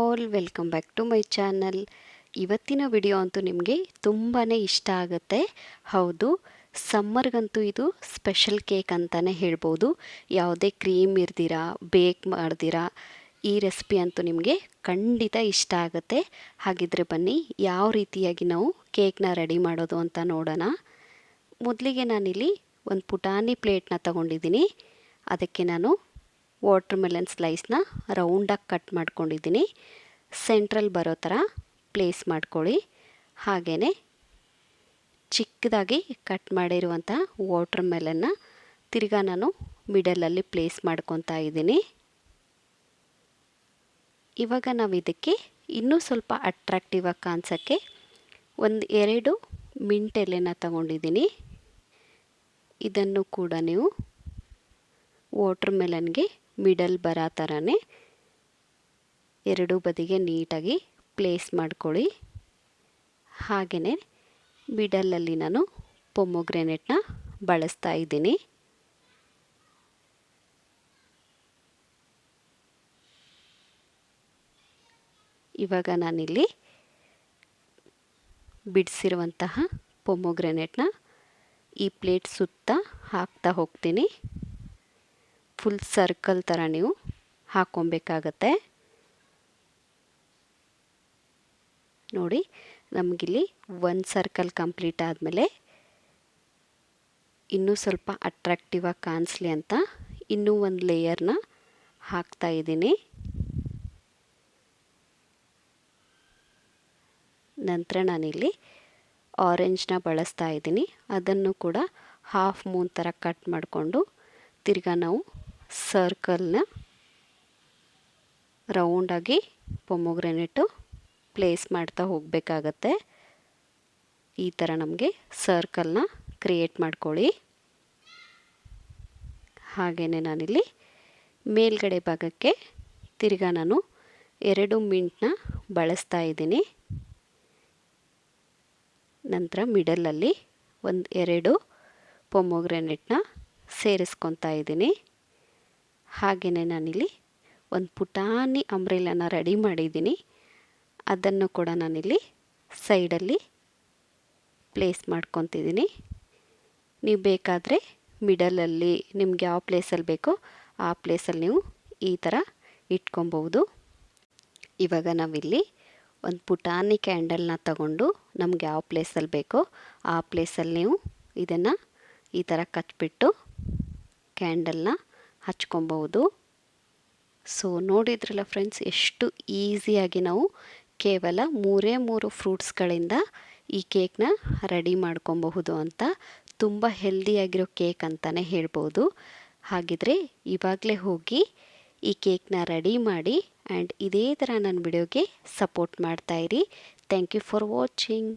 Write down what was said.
All welcome back to my channel. ಇವತ್ತಿನ video ಅಂತೂ ನಿಮಗೆ ತುಂಬಾ ಇಷ್ಟ ಆಗುತ್ತೆ. ಹೌದು, ಸಮ್ಮರ್ಗಂತೂ ಇದು ಸ್ಪೆಷಲ್ ಕೇಕ್ ಅಂತಲೇ ಹೇಳ್ಬೋದು. ಯಾವುದೇ ಕ್ರೀಮ್ ಇರ್ದಿರ ಬೇಕ್ ಮಾಡ್ದಿರ ಈ ರೆಸಿಪಿ ಅಂತೂ ನಿಮಗೆ ಖಂಡಿತ ಇಷ್ಟ ಆಗುತ್ತೆ. ಹಾಗಿದ್ರೆ ಬನ್ನಿ ಯಾವ ರೀತಿಯಾಗಿ ನಾವು ಕೇಕ್ನ ರೆಡಿ ಮಾಡೋದು ಅಂತ ನೋಡೋಣ. ಮೊದಲಿಗೆ ನಾನಿಲ್ಲಿ ಒಂದು ಪುಟಾಣಿ ಪ್ಲೇಟ್ನ ತಗೊಂಡಿದ್ದೀನಿ. ಅದಕ್ಕೆ ನಾನು ವಾಟರ್ ಮೆಲನ್ ಸ್ಲೈಸ್ನ ರೌಂಡಾಗಿ ಕಟ್ ಮಾಡ್ಕೊಂಡಿದ್ದೀನಿ. ಸೆಂಟ್ರಲ್ಲಿ ಬರೋ ಥರ ಪ್ಲೇಸ್ ಮಾಡ್ಕೊಳ್ಳಿ. ಹಾಗೆಯೇ ಚಿಕ್ಕದಾಗಿ ಕಟ್ ಮಾಡಿರುವಂಥ ವಾಟರ್ ಮೆಲನ್ನ ತಿರ್ಗಾ ನಾನು ಮಿಡಲಲ್ಲಿ ಪ್ಲೇಸ್ ಮಾಡ್ಕೊತಾ ಇದ್ದೀನಿ. ಇವಾಗ ನಾವು ಇದಕ್ಕೆ ಇನ್ನೂ ಸ್ವಲ್ಪ ಅಟ್ರಾಕ್ಟಿವ್ ಆಗಿ ಕಾಣಿಸೋಕ್ಕೆ ಒಂದು 2 ಮಿಂಟ್ ಎಲೆನ ತಗೊಂಡಿದ್ದೀನಿ. ಇದನ್ನು ಕೂಡ ನೀವು ವಾಟರ್ ಮೆಲನ್ಗೆ ಮಿಡಲ್ ಬರೋ ಥರನೇ ಎರಡೂ ಬದಿಗೆ ನೀಟಾಗಿ ಪ್ಲೇಸ್ ಮಾಡ್ಕೊಳ್ಳಿ. ಹಾಗೆಯೇ ಮಿಡಲಲ್ಲಿ ನಾನು ಪೊಮೊಗ್ರೆನೇಟ್ನ ಬಳಸ್ತಾ ಇದ್ದೀನಿ. ಇವಾಗ ನಾನಿಲ್ಲಿ ಬಿಡಿಸಿರುವಂತಹ ಪೊಮೊಗ್ರೆನೇಟ್ನ ಈ ಪ್ಲೇಟ್ ಸುತ್ತ ಹಾಕ್ತಾ ಹೋಗ್ತೀನಿ. ಫುಲ್ ಸರ್ಕಲ್ ಥರ ನೀವು ಹಾಕ್ಕೊಬೇಕಾಗತ್ತೆ. ನೋಡಿ, ನಮಗಿಲ್ಲಿ ಒಂದು ಸರ್ಕಲ್ ಕಂಪ್ಲೀಟ್ ಆದಮೇಲೆ ಇನ್ನೂ ಸ್ವಲ್ಪ ಅಟ್ರಾಕ್ಟಿವ್ ಆಗಿ ಕಾಣಿಸ್ಲಿ ಅಂತ ಇನ್ನೂ ಒಂದು ಲೇಯರ್ನ ಹಾಕ್ತಾ ಇದ್ದೀನಿ. ನಂತರ ನಾನಿಲ್ಲಿ ಆರೆಂಜ್ನ ಬಳಸ್ತಾ ಇದ್ದೀನಿ. ಅದನ್ನು ಕೂಡ ಹಾಫ್ ಮೂನ್ ಥರ ಕಟ್ ಮಾಡಿಕೊಂಡು ತಿರ್ಗಾ ನಾವು ಸರ್ಕಲ್ನ ರೌಂಡಾಗಿ ಪೊಮೊಗ್ರೆನೇಟು ಪ್ಲೇಸ್ ಮಾಡ್ತಾ ಹೋಗಬೇಕಾಗತ್ತೆ. ಈ ಥರ ನಮಗೆ ಸರ್ಕಲ್ನ ಕ್ರಿಯೇಟ್ ಮಾಡ್ಕೊಳ್ಳಿ. ಹಾಗೆಯೇ ನಾನಿಲ್ಲಿ ಮೇಲ್ಗಡೆ ಭಾಗಕ್ಕೆ ತಿರ್ಗಾ ನಾನು 2 ಮಿಂಟ್ನ ಬಳಸ್ತಾ ಇದ್ದೀನಿ. ನಂತರ ಮಿಡಲಲ್ಲಿ ಒಂದು 2 ಪೊಮೊಗ್ರೆನೇಟ್ನ ಸೇರಿಸ್ಕೊತಾ ಇದ್ದೀನಿ. ಹಾಗೆಯೇ ನಾನಿಲ್ಲಿ ಒಂದು ಪುಟಾಣಿ ಅಂಬ್ರೆಲನ ರೆಡಿ ಮಾಡಿದ್ದೀನಿ. ಅದನ್ನು ಕೂಡ ನಾನಿಲ್ಲಿ ಸೈಡಲ್ಲಿ ಪ್ಲೇಸ್ ಮಾಡ್ಕೊತಿದ್ದೀನಿ. ನೀವು ಬೇಕಾದರೆ ಮಿಡಲಲ್ಲಿ ನಿಮ್ಗೆ ಯಾವ ಪ್ಲೇಸಲ್ಲಿ ಬೇಕೋ ಆ ಪ್ಲೇಸಲ್ಲಿ ನೀವು ಈ ಥರ ಇಟ್ಕೊಬೋದು. ಇವಾಗ ನಾವಿಲ್ಲಿ ಒಂದು ಪುಟಾಣಿ ಕ್ಯಾಂಡಲ್ನ ತಗೊಂಡು ನಮ್ಗೆ ಯಾವ ಪ್ಲೇಸಲ್ಲಿ ಬೇಕೋ ಆ ಪ್ಲೇಸಲ್ಲಿ ನೀವು ಇದನ್ನು ಈ ಥರ ಕಚ್ಬಿಟ್ಟು ಕ್ಯಾಂಡಲ್ನ ಹಚ್ಕೊಬಹುದು. ಸೊ ನೋಡಿದ್ರಲ್ಲ ಫ್ರೆಂಡ್ಸ್, ಎಷ್ಟು ಈಸಿಯಾಗಿ ನಾವು ಕೇವಲ 3 ಫ್ರೂಟ್ಸ್ಗಳಿಂದ ಈ ಕೇಕ್ನ ರೆಡಿ ಮಾಡ್ಕೊಬಹುದು ಅಂತ. ತುಂಬ ಹೆಲ್ದಿಯಾಗಿರೋ ಕೇಕ್ ಅಂತಲೇ ಹೇಳ್ಬೋದು. ಹಾಗಿದ್ರೆ ಇವಾಗಲೇ ಹೋಗಿ ಈ ಕೇಕ್ನ ರೆಡಿ ಮಾಡಿ ಆ್ಯಂಡ್ ಇದೇ ಥರ ನನ್ನ ವಿಡಿಯೋಗೆ ಸಪೋರ್ಟ್ ಮಾಡ್ತಾಯಿರಿ. Thank you for watching.